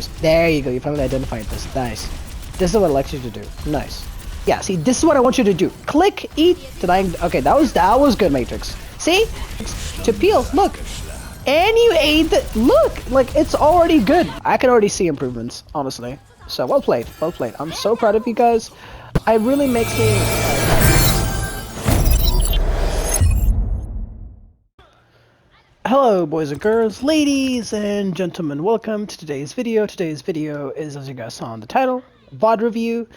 use. There you go, you finally identified this. Nice. This is what I like you to do. Nice. Yeah, see, this is what I want you to do. Click, eat, denying. Okay, that was good, Matrix. See? To peel, look. And you ate the, look, like, it's already good. I can already see improvements, honestly. So, well played, well played. I'm so proud of you guys. It really makes me... Hello, boys and girls, ladies and gentlemen. Welcome to today's video. Today's video is, as you guys saw in the title, VOD review.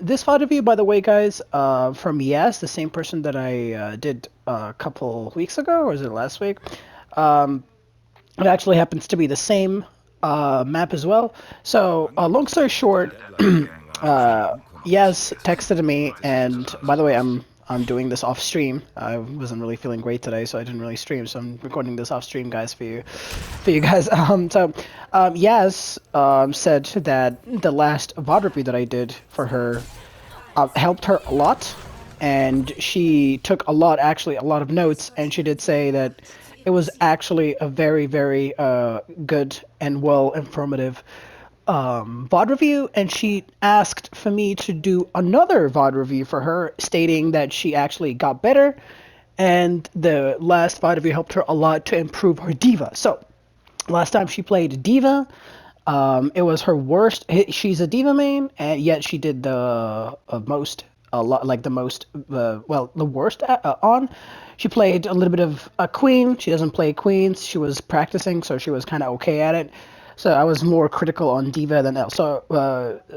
This VOD review, by the way, guys, from Yes, the same person that I did a couple weeks ago, or is it last week? It actually happens to be the same map as well. So, long story short, Yes texted me, and by the way, I'm doing this off stream. I wasn't really feeling great today, so I didn't really stream. So I'm recording this off stream, guys, for you guys. Yes said that the last VOD review that I did for her helped her a lot, and she took a lot of notes, and she did say that it was actually a very, very good and well informative VOD review, and she asked for me to do another VOD review for her, stating that she actually got better, and the last VOD review helped her a lot to improve her D.Va. So, last time she played D.Va, it was her worst. She's a D.Va main, and yet she did the worst on. She played a little bit of a Queen. She doesn't play Queens. She was practicing, so she was kind of okay at it. So I was more critical on D.Va than else. So,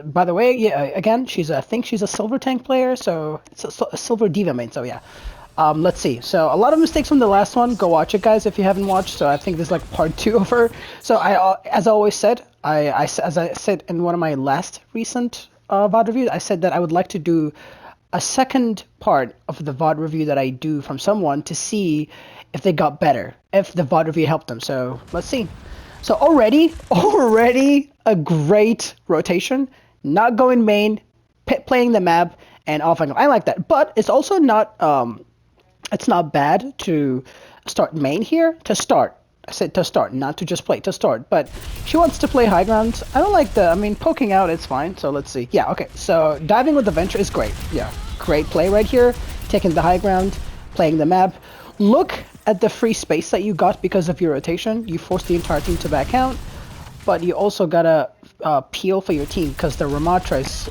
by the way, yeah, again, I think she's a silver tank player, so it's a silver D.Va main, so yeah. Let's see. So, a lot of mistakes from the last one. Go watch it, guys, if you haven't watched. So, I think this is like part 2 of her. So, as I always said, as I said in one of my last recent VOD reviews, I said that I would like to do a second part of the VOD review that I do from someone to see if they got better, if the VOD review helped them. So, let's see. So already a great rotation, not going main, playing the map, and offing. I like that, but it's also not, it's not bad to start main here, to start. I said to start, not to just play, to start, but she wants to play high ground. I don't like poking out, it's fine, so let's see. Yeah, okay, so diving with the Venture is great. Yeah, great play right here, taking the high ground, playing the map. Look at the free space that you got because of your rotation. You forced the entire team to back out, but you also gotta peel for your team because the Ramatra is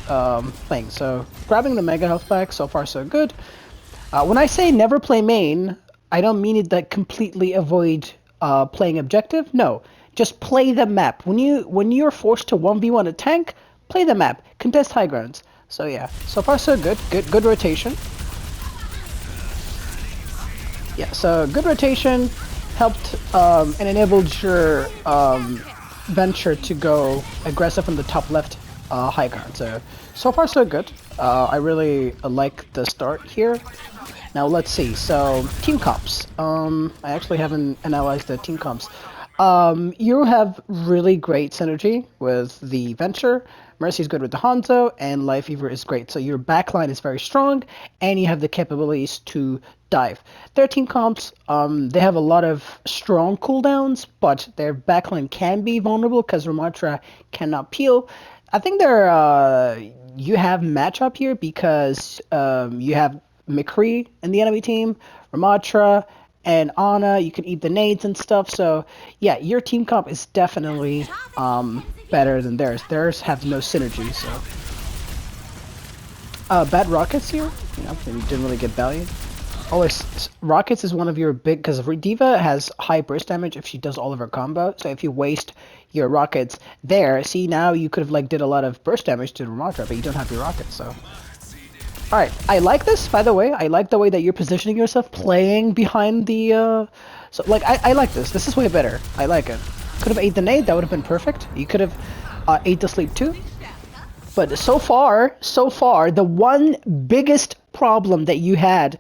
playing. So grabbing the mega health back, so far so good. When I say never play main, I don't mean it that completely avoid playing objective. No, just play the map. When you're forced to 1v1 a tank, play the map, contest high grounds. So yeah, so far so good. Good rotation. Yeah, so good rotation helped and enabled your Venture to go aggressive on the top left high ground. So far so good. I really like the start here. Now let's see. So team comps. I actually haven't analyzed the team comps. You have really great synergy with the Venture. Mercy is good with the Hanzo, and Life Fever is great. So your backline is very strong, and you have the capabilities to dive. Their team comps, they have a lot of strong cooldowns, but their backline can be vulnerable because Ramatra cannot peel. I think you have matchup here because you have McCree in the enemy team, Ramatra, and Ana. You can eat the nades and stuff. So yeah, your team comp is definitely better than theirs. Theirs have no synergy. So bad rockets here. They didn't really get value. Always rockets is one of your big, because D.Va has high burst damage if she does all of her combo. So if you waste your rockets there, see, now you could have did a lot of burst damage to Ramatra, but you don't have your rockets. So alright, I like this, by the way. I like the way that you're positioning yourself, playing behind the, I like this. This is way better. I like it. Could have ate the nade, that would have been perfect. You could have ate the sleep too. But so far, the one biggest problem that you had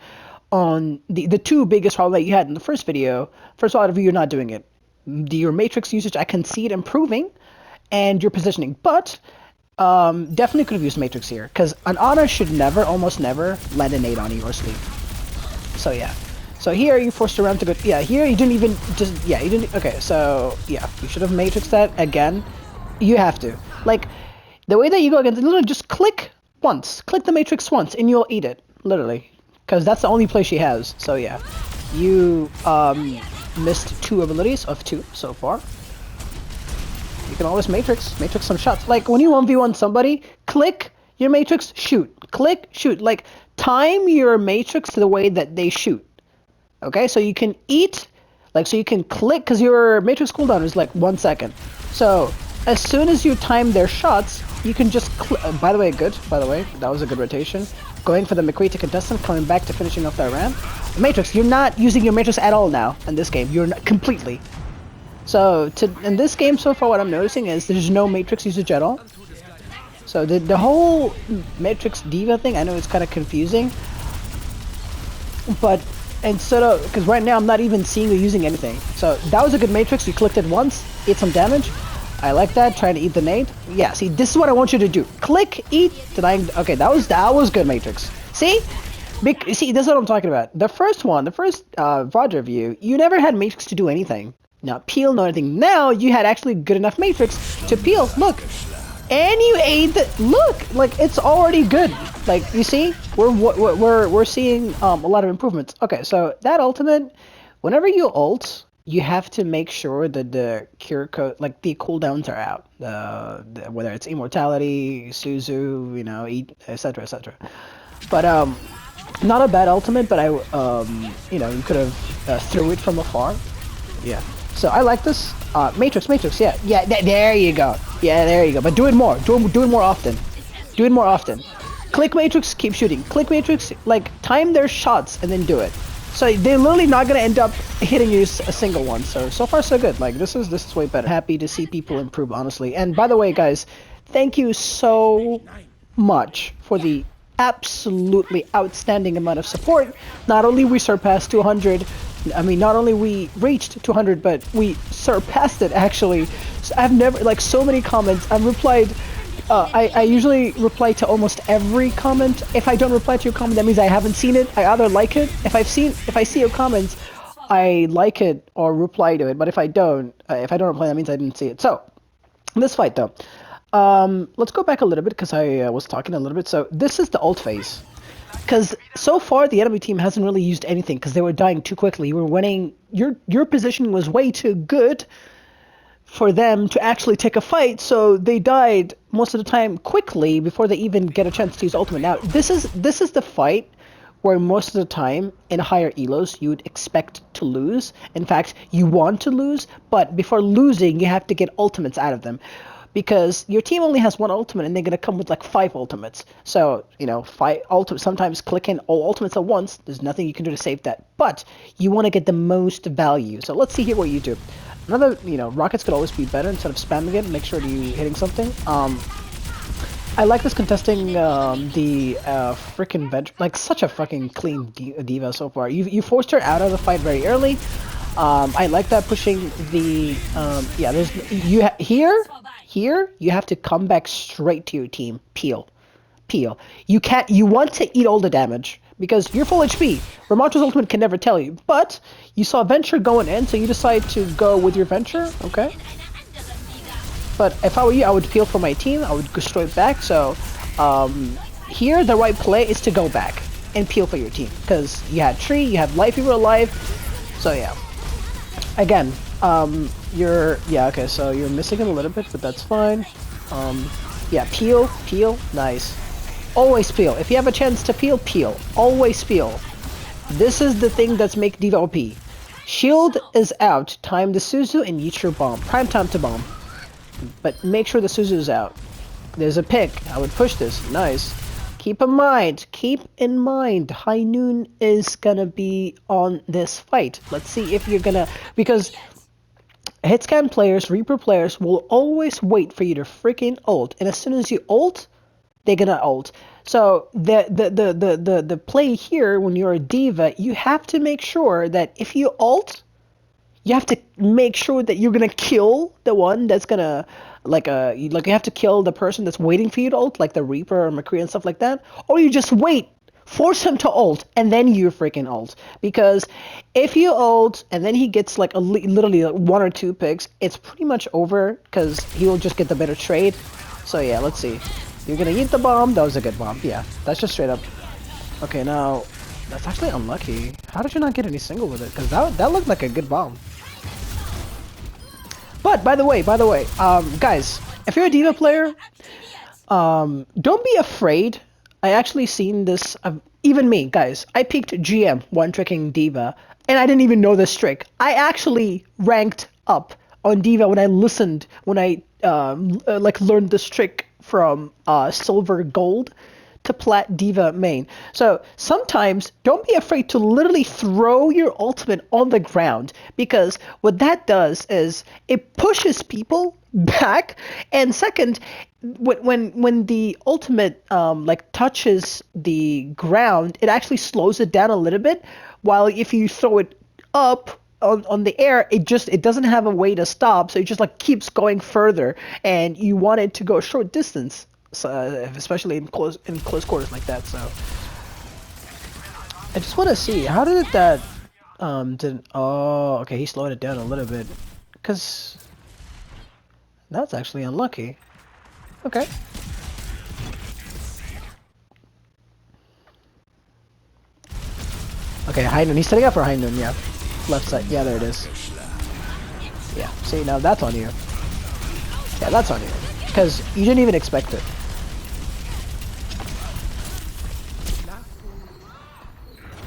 on the two biggest problems that you had in the first video, first of all, you're not doing it. Your matrix usage, I can see it improving, and your positioning. But definitely could have used matrix here, because an Ana should never, almost never, land a nade on you or sleep. So yeah, So here you forced around to go. Yeah, here you didn't even just. Yeah, you didn't. Okay, so yeah, you should have matrixed that again. You have to like the way that you go against. Literally, just click once. Click the matrix once, and you'll eat it. Literally, because that's the only play she has. So yeah, you missed 2 abilities of 2 so far. You can always matrix some shots. Like when you 1v1 somebody, click your matrix, shoot. Click, shoot. Like time your matrix to the way that they shoot. Okay, so you can eat, like, so you can click, because your matrix cooldown is like 1 second. So as soon as you time their shots, you can just by the way, that was a good rotation. Going for the McCree to contestant, coming back to finishing off that ramp. Matrix, you're not using your matrix at all now in this game. You're not completely. So in this game so far, what I'm noticing is there's no matrix usage at all. So the whole matrix diva thing, I know it's kind of confusing, but instead of, because right now I'm not even seeing you using anything. So that was a good matrix. You clicked it once, ate some damage. I like that. Trying to eat the nade. Yeah, see, this is what I want you to do. Click, eat, denying. Okay, that was good matrix. See? See, this is what I'm talking about. The first VOD review, you never had matrix to do anything. Not peel, no anything. Now you had actually good enough matrix to peel. Look. And you ate the, look, like it's already good. Like you see, we're seeing a lot of improvements. Okay, so that ultimate, whenever you ult, you have to make sure that the cure code, like the cooldowns are out. Whether it's immortality, Suzu, you know, etc., etc. But not a bad ultimate, but you know, you could have threw it from afar. Yeah. So I like this. Matrix, yeah. There you go. Yeah, there you go. But do it more. Do it more often. Do it more often. Click matrix, keep shooting. Click matrix, like time their shots and then do it. So they're literally not gonna end up hitting you a single one. So far so good. Like this is way better. Happy to see people improve, honestly. And by the way, guys, thank you so much for the absolutely outstanding amount of support. Not only we surpassed 200. I mean, not only we reached 200, but we surpassed it, actually. So I've never, like, so many comments. I've replied, I usually reply to almost every comment. If I don't reply to your comment, that means I haven't seen it. I either like it. If I see your comments, I like it or reply to it. But if I don't reply, that means I didn't see it. So, this fight, though. Let's go back a little bit, because I was talking a little bit. So, this is the ult phase. Because so far the enemy team hasn't really used anything because they were dying too quickly. You were winning. Your positioning was way too good for them to actually take a fight, so they died most of the time quickly before they even get a chance to use ultimate. Now this is the fight where most of the time in higher elos you would expect to lose. In fact, you want to lose, but before losing you have to get ultimates out of them. Because your team only has 1 ultimate and they're going to come with like 5 ultimates. So, you know, 5 ultimates, sometimes clicking all ultimates at once, there's nothing you can do to save that. But you want to get the most value. So let's see here what you do. Another, you know, rockets could always be better instead of spamming it. Make sure you're hitting something. I like this contesting the freaking bench. Like such a fucking clean diva so far. You forced her out of the fight very early. I like that, pushing the yeah, there's here you have to come back straight to your team. Peel. You want to eat all the damage because you're full HP. Ramacho's ultimate can never tell you, but you saw Venture going in, so you decide to go with your Venture. Okay, but if I were you, I would peel for my team. I would go straight back. So here the right play is to go back and peel for your team because you had tree, you have life, you were alive. So yeah, again, okay, so you're missing it a little bit, but that's fine. Yeah, peel, nice. Always peel. If you have a chance to peel. Always peel. This is the thing that's make Diva OP. Shield is out. Time the Suzu and use your bomb. Prime time to bomb. But make sure the Suzu is out. There's a pick. I would push this. Nice. Keep in mind, High Noon is gonna be on this fight. Let's see if you're gonna, because hitscan players, Reaper players will always wait for you to freaking ult, and as soon as you ult, they're gonna ult. So the play here when you're a diva, you have to make sure that if you ult, you have to make sure that you're gonna kill the one that's gonna you have to kill the person that's waiting for you to ult, like the Reaper or McCree and stuff like that, or you just wait force him to ult, and then you freaking ult. Because if you ult, and then he gets like literally like 1 or 2 picks, it's pretty much over, because he will just get the better trade. So yeah, let's see. You're gonna eat the bomb. That was a good bomb. Yeah, that's just straight up. Okay, now, that's actually unlucky. How did you not get any single with it? Because that looked like a good bomb. But, by the way, guys, if you're a D.Va player, don't be afraid. I actually seen this, even me, guys. I peaked GM one-tricking D.Va, and I didn't even know this trick. I actually ranked up on D.Va when I learned this trick from Silver Gold to Plat D.Va main. So sometimes don't be afraid to literally throw your ultimate on the ground, because what that does is it pushes people back, and second, when the ultimate like touches the ground, it actually slows it down a little bit, while if you throw it up on the air, it doesn't have a way to stop, so it just like keeps going further, and you want it to go a short distance. So, especially in close quarters like that. So I just want to see, how did that oh, okay, he slowed it down a little bit, because that's actually unlucky. Okay. Okay, high noon. He's setting up for high noon. Yeah, left side. Yeah, there it is. Yeah. See, now that's on you. Yeah, that's on you, because you didn't even expect it.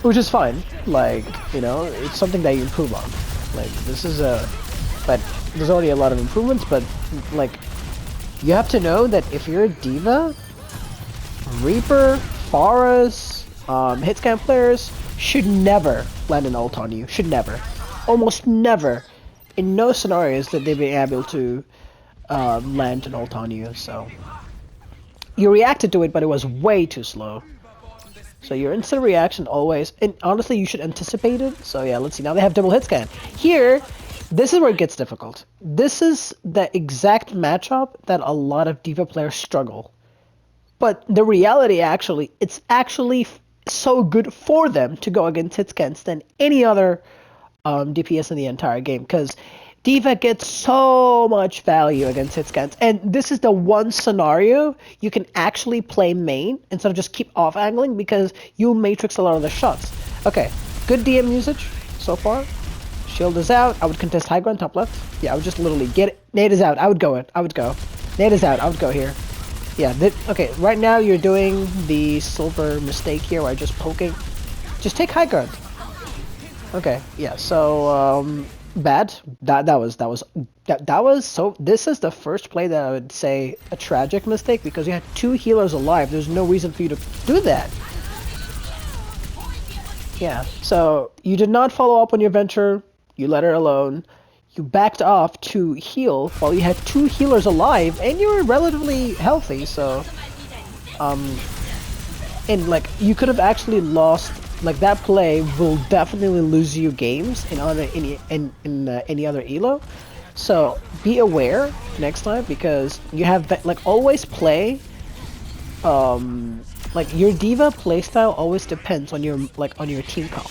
Which is fine, like, you know, it's something that you improve on. Like, this is but there's already a lot of improvements, but, like, you have to know that if you're a D.Va, Reaper, Pharahs, hitscan players should never land an ult on you. Should never. Almost never. In no scenarios that they'd be able to land an ult on you, so. You reacted to it, but it was way too slow. So your instant reaction always, and honestly you should anticipate it. So yeah, let's see, now they have double hit scan. Here, this is where it gets difficult. This is the exact matchup that a lot of D.Va players struggle. But the reality actually, it's actually so good for them to go against hit scans than any other DPS in the entire game. Because D.Va gets so much value against hit scans, and this is the one scenario you can actually play main instead of just keep off angling, because you'll matrix a lot of the shots. Okay, good DM usage so far. Shield is out. I would contest high ground top left. Yeah, I would just literally get it. Nade is out. I would go it. I would go. Nade is out. I would go here. Yeah. Okay. Right now you're doing the silver mistake here, where I'm just poking. Just take high ground. Okay. Yeah. So bad. That was so. This is the first play that I would say a tragic mistake, because you had 2 healers alive. There's no reason for you to do that. Yeah. So you did not follow up on your venture. You let her alone. You backed off to heal while you had 2 healers alive, and you were relatively healthy. So, and like you could have actually lost. Like that play will definitely lose you games in any other elo. So be aware next time, because you have like always play. Like your D.Va playstyle always depends on your team comp.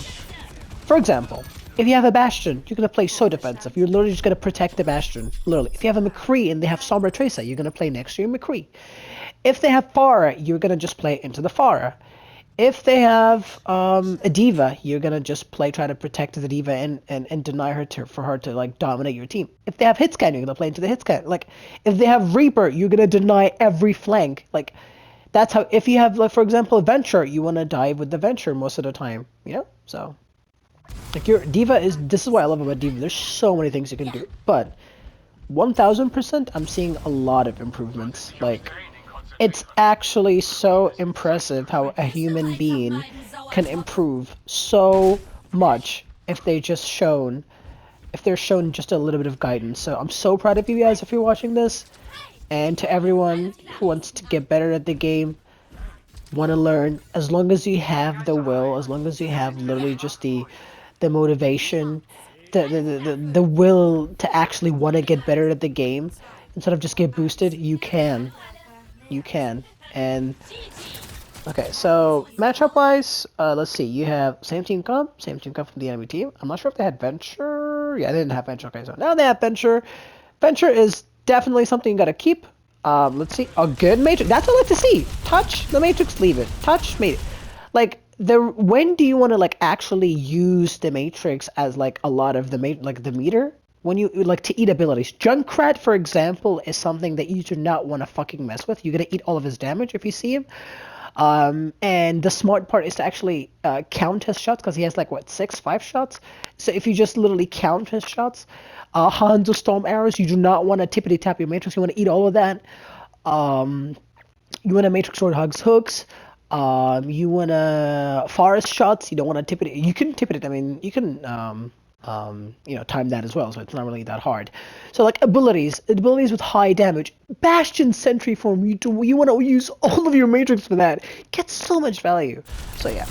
For example, if you have a Bastion, you're gonna play so defensive. You're literally just gonna protect the Bastion. Literally, if you have a McCree and they have Sombra Tracer, you're gonna play next to your McCree. If they have Pharah, you're gonna just play into the Pharah. If they have a D.Va, you're gonna just try to protect the D.Va and deny her for her to like dominate your team. If they have hitscan, you're gonna play into the hitscan. Like if they have Reaper, you're gonna deny every flank. Like that's how. If you have, like, for example, a Venture, you wanna dive with the Venture most of the time. You know, so like your D.Va this is what I love about D.Va. There's so many things you can do, but 1000%, I'm seeing a lot of improvements. Like. It's actually so impressive how a human being can improve so much if they're shown just a little bit of guidance. So I'm so proud of you guys if you're watching this, and to everyone who wants to get better at the game, want to learn, as long as you have the will, as long as you have literally just the motivation, the will to actually want to get better at the game instead of just get boosted, you can. You can. And Okay, so matchup wise, let's see. You have same team comp from the enemy team. I'm not sure if they had Venture. Yeah, they didn't have Venture. Okay, so now they have Venture. Venture is definitely something you gotta keep. Let's see. A good Matrix. That's what I like to see. Touch the Matrix, leave it. Touch, mate. Like when do you want to like actually use the Matrix as like a lot of the like the meter? When you like to eat abilities. Junkrat, for example, is something that you do not want to fucking mess with. You're gonna eat all of his damage if you see him. And the smart part is to actually count his shots because he has like what 5 shots. So if you just literally count his shots, Hanzo Storm arrows, you do not want to tippity tap your Matrix. You want to eat all of that. Um, you want to Matrix Sword Hugs hooks. You want to Forest shots. You don't want to tip it. You can tip it. I mean, you can time that as well. So it's not really that hard. So like abilities with high damage. Bastion Sentry Form. You want to use all of your Matrix for that. Get so much value. So yeah.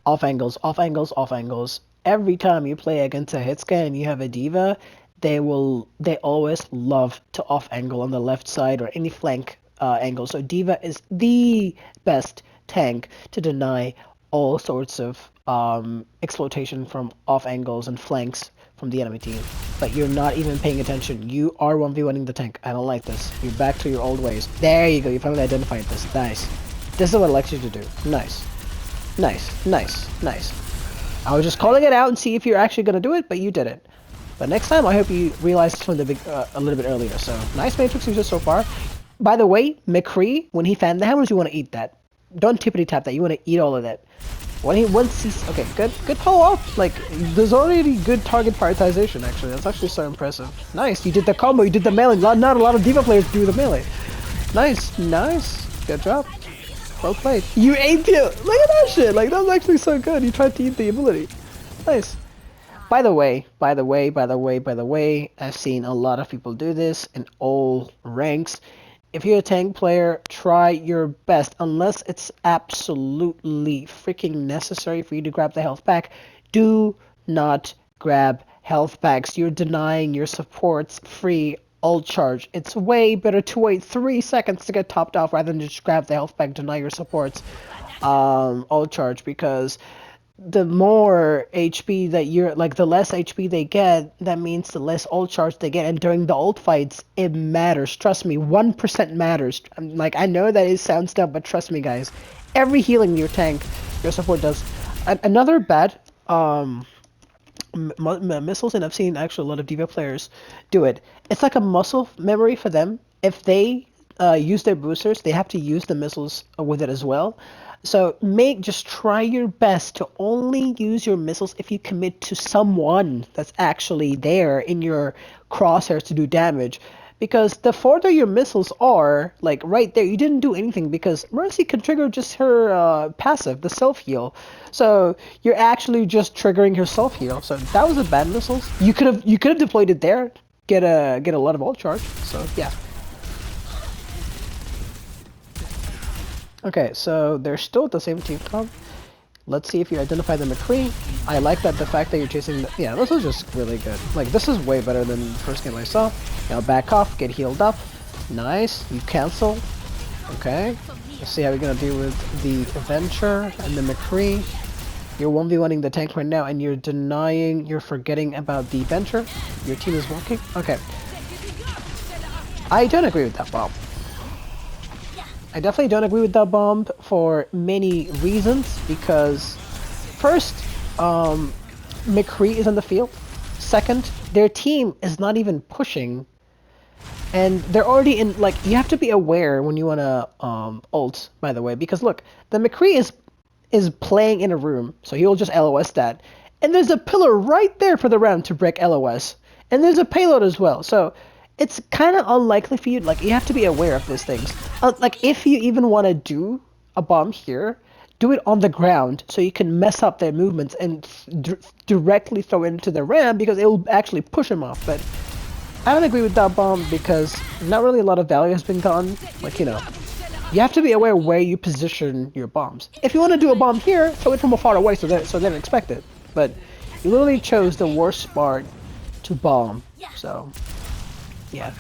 Off angles, off angles, off angles. Every time you play against a hit scan and you have a diva, they always love to off angle on the left side or any flank angle. So diva is the best tank to deny all sorts of exploitation from off angles and flanks from the enemy team. But you're not even paying attention. You are 1v1ing the tank. I don't like this. You're back to your old ways. There you go. You finally identified this. Nice. This is what I like you to do. Nice. Nice, nice, nice. I was just calling it out and see if you're actually gonna do it, but you did it. But next time, I hope you realize this from the a little bit earlier. So nice Matrix users so far. By the way, McCree, when he fan the hammers, you want to eat that. Don't tippity tap that. You want to eat all of that. Once he's okay, good follow up. Like there's already good target prioritization. Actually, that's actually so impressive. Nice, you did the combo. You did the melee. Not a lot of diva players do the melee. Nice, nice. Good job. Well played. You ate it! Look at that shit! Like, that was actually so good. You tried to eat the ability. Nice. By the way, I've seen a lot of people do this in all ranks. If you're a tank player, try your best. Unless it's absolutely freaking necessary for you to grab the health pack, do not grab health packs. You're denying your supports free ult charge. It's way better to wait 3 seconds to get topped off rather than just grab the health pack, deny your supports ult charge, because the more HP that you're like, the less HP they get, that means the less ult charge they get, and during the ult fights it matters. Trust me, 1% matters. Like, I know that it sounds dumb, but trust me guys, every healing your tank, your support does. Another bad missiles, and I've seen actually a lot of diva players do it. It's like a muscle memory for them. If they use their boosters, they have to use the missiles with it as well. So just try your best to only use your missiles if you commit to someone that's actually there in your crosshairs to do damage. Because the further your missiles are, like right there, you didn't do anything because Mercy can trigger just her passive, the self-heal. So you're actually just triggering her self-heal. So that was a bad missiles. You could have deployed it there, get a lot of ult charge. So yeah. Okay, so they're still at the same team comp. Let's see if you identify the McCree. I like that the fact that you're chasing the, yeah, this is just really good. Like, this is way better than the first game I saw. Now back off, get healed up. Nice, you cancel. Okay, let's see how we're gonna deal with the Adventure and the McCree. You're 1v1ing the tank right now and you're forgetting about the Adventure. Your team is walking. Okay. I don't agree with that bomb. I definitely don't agree with that bomb for many reasons, because first, McCree is on the field. Second, their team is not even pushing, and they're already in, like, you have to be aware when you want to ult, by the way, because look, the McCree is playing in a room, so he'll just LOS that, and there's a pillar right there for the round to break LOS, and there's a payload as well, so it's kind of unlikely for you, like, you have to be aware of these things. Like, if you even want to do a bomb here, do it on the ground so you can mess up their movements and directly throw it into the ramp, because it will actually push them off. But I don't agree with that bomb because not really a lot of value has been gotten. Like, you know, you have to be aware where you position your bombs. If you want to do a bomb here, throw it from far away so they don't expect it. But you literally chose the worst spot to bomb, so... yeah.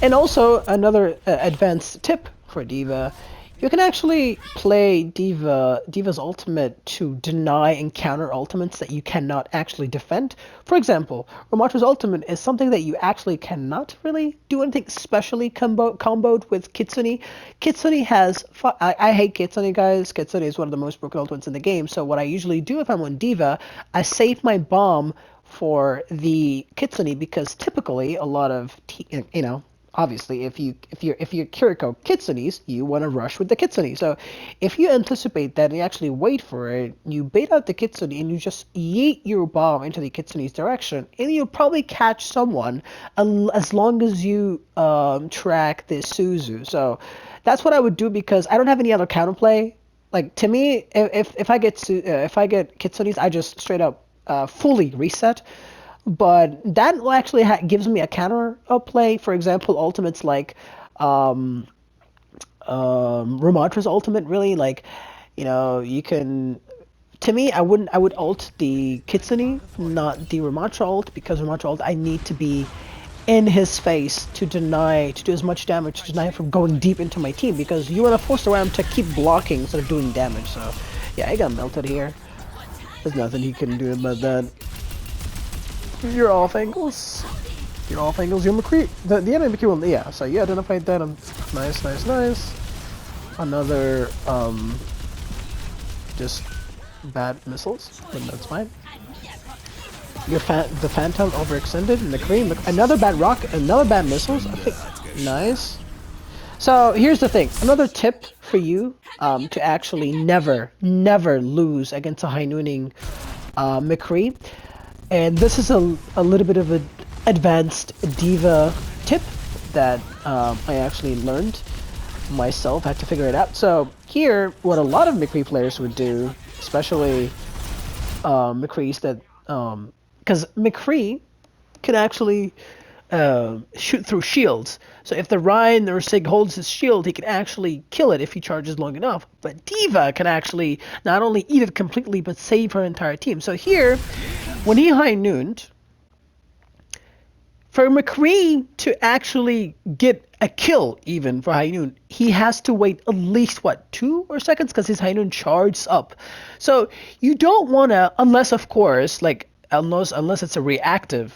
And also another advanced tip for D.Va. You can actually play D.Va's ultimate to deny and counter ultimates that you cannot actually defend. For example, Ramattra's ultimate is something that you actually cannot really do anything specially comboed with Kitsune. Kitsune has... I hate Kitsune, guys. Kitsune is one of the most broken ultimates in the game. So what I usually do if I'm on D.Va, I save my bomb for the Kitsune because typically a lot of... obviously, if you're Kiriko Kitsunes, you want to rush with the Kitsune. So if you anticipate that and you actually wait for it, you bait out the Kitsune and you just yeet your bomb into the Kitsune's direction, and you'll probably catch someone as long as you track the Suzu. So that's what I would do because I don't have any other counterplay. Like to me, if I get Kitsunes, I just straight up fully reset. But that actually gives me a counter play. For example, ultimates like Ramattra's ultimate, really, like, you can... To me, I would ult the Kitsune, not the Ramattra ult, because Ramattra ult, I need to be in his face to do as much damage, to deny him from going deep into my team, because you want to force the Ram to keep blocking instead of doing damage. So, yeah, I got melted here. There's nothing he can do about that. You're off angles. You're McCree. The enemy McCree one, yeah, so you identified that. Nice. Another, just bad missiles, but that's fine. The Phantom overextended, McCree, another bad rocket, another bad missiles, I think, nice. So here's the thing, another tip for you, to actually never lose against a high nooning, McCree. And this is a little bit of an advanced D.Va tip that I actually learned myself. I had to figure it out. So here, what a lot of McCree players would do, especially McCrees that... because McCree can actually shoot through shields. So if the Ryan or Sig holds his shield, he can actually kill it if he charges long enough. But D.Va can actually not only eat it completely, but save her entire team. So here, when he high nooned, for McCree to actually get a kill even for high noon, he has to wait at least, 2 or seconds, because his high noon charges up. So you don't want to, unless of course, like, unless it's a reactive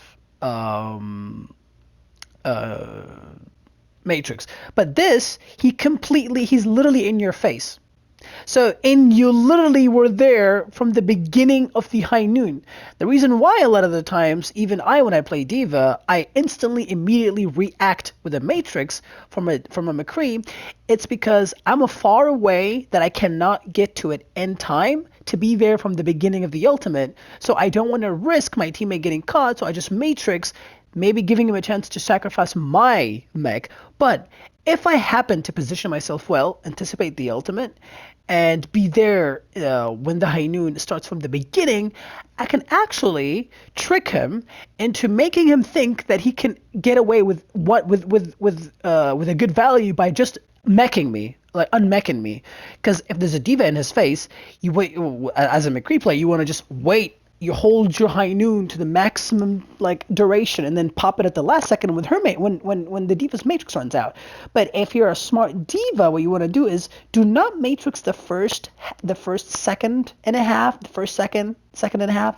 matrix. But this, he's literally in your face. So, and you literally were there from the beginning of the high noon. The reason why a lot of the times, even when I play D.Va, I immediately react with a matrix from a McCree, it's because I'm a far away that I cannot get to it in time to be there from the beginning of the ultimate. So I don't want to risk my teammate getting caught, so I just matrix, maybe giving him a chance to sacrifice my mech. But if I happen to position myself well, anticipate the ultimate, and be there when the high noon starts from the beginning, I can actually trick him into making him think that he can get away with a good value by just meching me, like unmeching me. Because if there's a D.Va in his face, you wait. As a McCree player, you want to just wait. You hold your high noon to the maximum duration, and then pop it at the last second with her mate when the D.Va's matrix runs out. But if you're a smart D.Va, what you want to do is do not matrix the first second and a half, second and a half,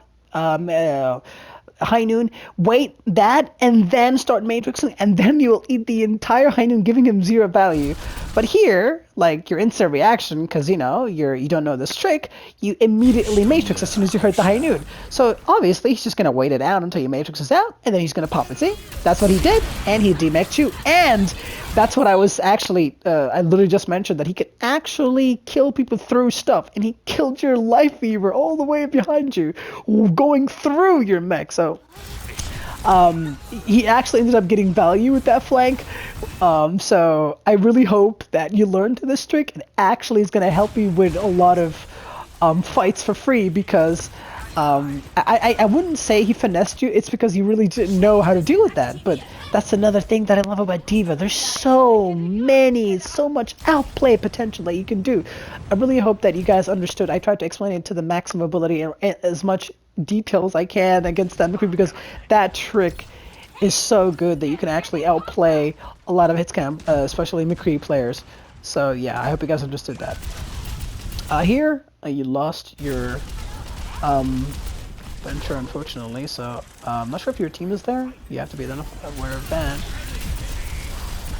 high noon. Wait that, and then start matrixing, and then you will eat the entire high noon, giving him 0 value. But here, like, your instant reaction, because you don't know this trick, you immediately matrix as soon as you hurt the high noon. So obviously he's just gonna wait it out until your matrix is out, and then he's gonna pop it. See, that's what he did, and he demeched you. And that's what I was actually, I literally just mentioned, that he could actually kill people through stuff, and he killed your life fever all the way behind you, going through your mech. So he actually ended up getting value with that flank. So I really hope that you learned this trick. It actually is going to help you win a lot of fights for free, because I wouldn't say he finessed you. It's because you really didn't know how to deal with that. But that's another thing that I love about D.Va. There's so much outplay potential that you can do. I really hope that you guys understood. I tried to explain it to the maximum ability and as much detail as I can against that McCree, because that trick is so good that you can actually outplay a lot of Hitscam, especially McCree players. So yeah, I hope you guys understood that. Here, you lost your venture, unfortunately, so I'm not sure if your team is there. You have to be aware of that.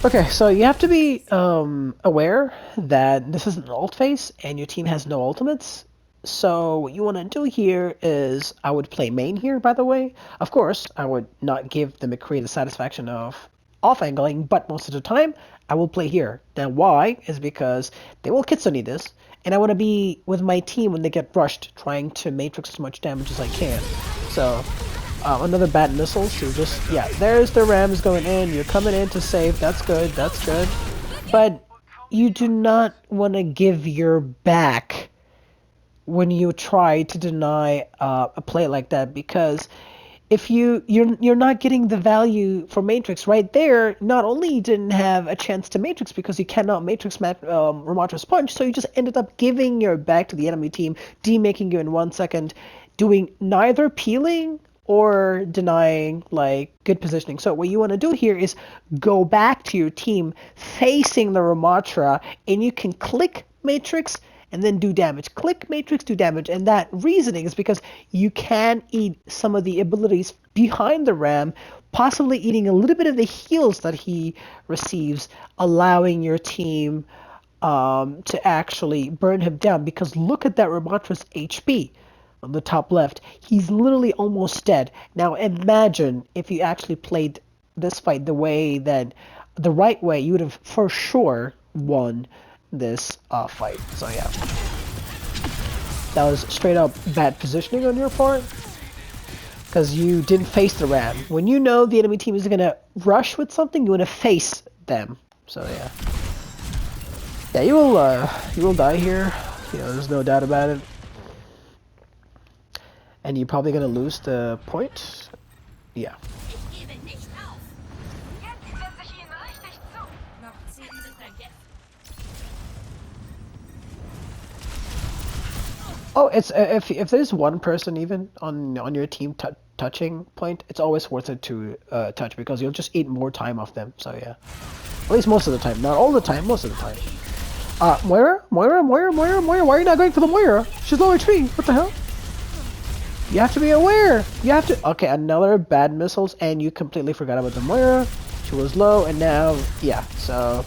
Okay, so you have to be aware that this is an ult phase and your team has no ultimates. So what you want to do here is, I would play main here, by the way. Of course, I would not give the McCree the satisfaction of off-angling, but most of the time, I will play here. Now, why? Is because they will kitsune this, and I want to be with my team when they get rushed, trying to matrix as much damage as I can. So, another bad missile, so just, yeah, there's the Rams going in, you're coming in to save, that's good, that's good. But you do not want to give your back when you try to deny a play like that, because if you're not getting the value for Matrix right there. Not only you didn't have a chance to Matrix because you cannot Matrix Ramatra's punch, so you just ended up giving your back to the enemy team, demaking you in 1 second, doing neither peeling or denying like good positioning. So what you want to do here is go back to your team facing the Ramatra, and you can click Matrix and then do damage. Click Matrix, do damage. And that reasoning is because you can eat some of the abilities behind the Ram, possibly eating a little bit of the heals that he receives, allowing your team to actually burn him down. Because look at that Ramatra's HP on the top left. He's literally almost dead. Now imagine if you actually played this fight the right way, you would have for sure won this fight. So yeah, that was straight up bad positioning on your part, because you didn't face the Ram. When you know the enemy team is gonna rush with something, you want to face them. So yeah, you will die here. You know, there's no doubt about it. And you're probably gonna lose the point. Yeah. Oh, it's if there's one person even on your team touching point, it's always worth it to touch, because you'll just eat more time off them. So yeah, at least most of the time, not all the time, most of the time. Moira, why are you not going for the Moira? She's low HP. What the hell? You have to be aware. You have to. Okay, another bad missiles, and you completely forgot about the Moira. She was low, and now yeah. So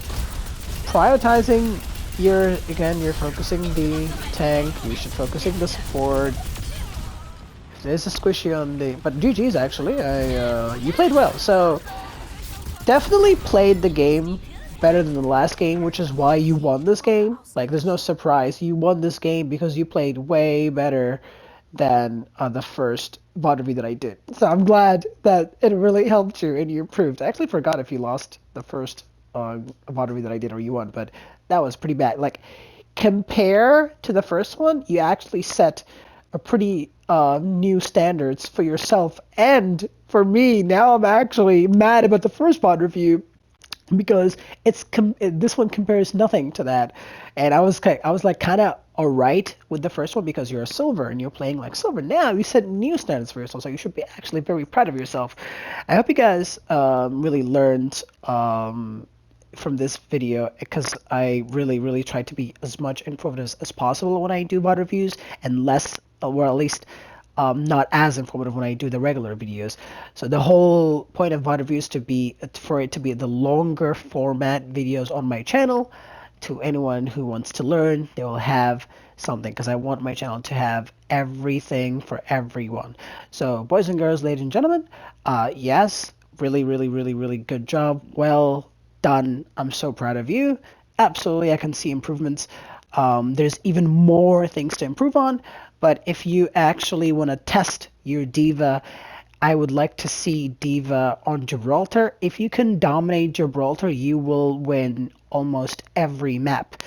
prioritizing. You're focusing the tank. You should focusing the support. There's a squishy on the, but GG's actually. You played well, so definitely played the game better than the last game, which is why you won this game. Like, there's no surprise. You won this game because you played way better than the first VOD review that I did. So I'm glad that it really helped you and you improved. I actually forgot if you lost the first VOD review that I did or you won, but that was pretty bad. Like, compare to the first one, you actually set a pretty new standards for yourself and for me. Now I'm actually mad about the first VOD review, because this one compares nothing to that, and I was like kind of alright with the first one because you're a silver and you're playing like silver. Now you set new standards for yourself, so you should be actually very proud of yourself. I hope you guys really learned from this video, because I really try to be as much informative as possible when I do VOD reviews, and less, or at least not as informative when I do the regular videos. So the whole point of VOD reviews for it to be the longer format videos on my channel. To anyone who wants to learn, they will have something, because I want my channel to have everything for everyone. So boys and girls, ladies and gentlemen, yes, really good job. Well done. I'm so proud of you. Absolutely, I can see improvements. There's even more things to improve on, but if you actually want to test your diva, I would like to see diva on Gibraltar. If you can dominate Gibraltar, you will win almost every map.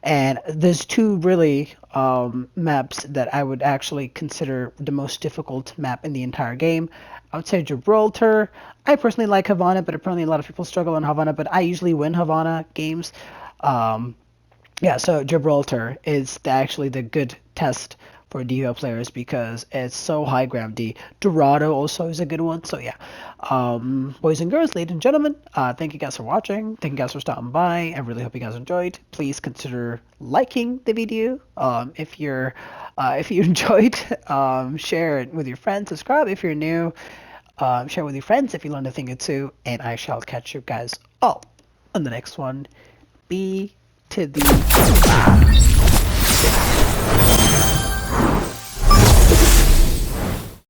And there's two really maps that I would actually consider the most difficult map in the entire game. I would say Gibraltar. I personally like Havana, but apparently a lot of people struggle on Havana, but I usually win Havana games. Yeah, so Gibraltar is actually the good test for Diva players because it's so high gram D. Dorado also is a good one. So yeah, boys and girls, ladies and gentlemen, thank you guys for watching. Thank you guys for stopping by. I really hope you guys enjoyed. Please consider liking the video if you enjoyed. Share it with your friends. Subscribe if you're new. Share with your friends if you learned a thing or two. And I shall catch you guys all on the next one. B to the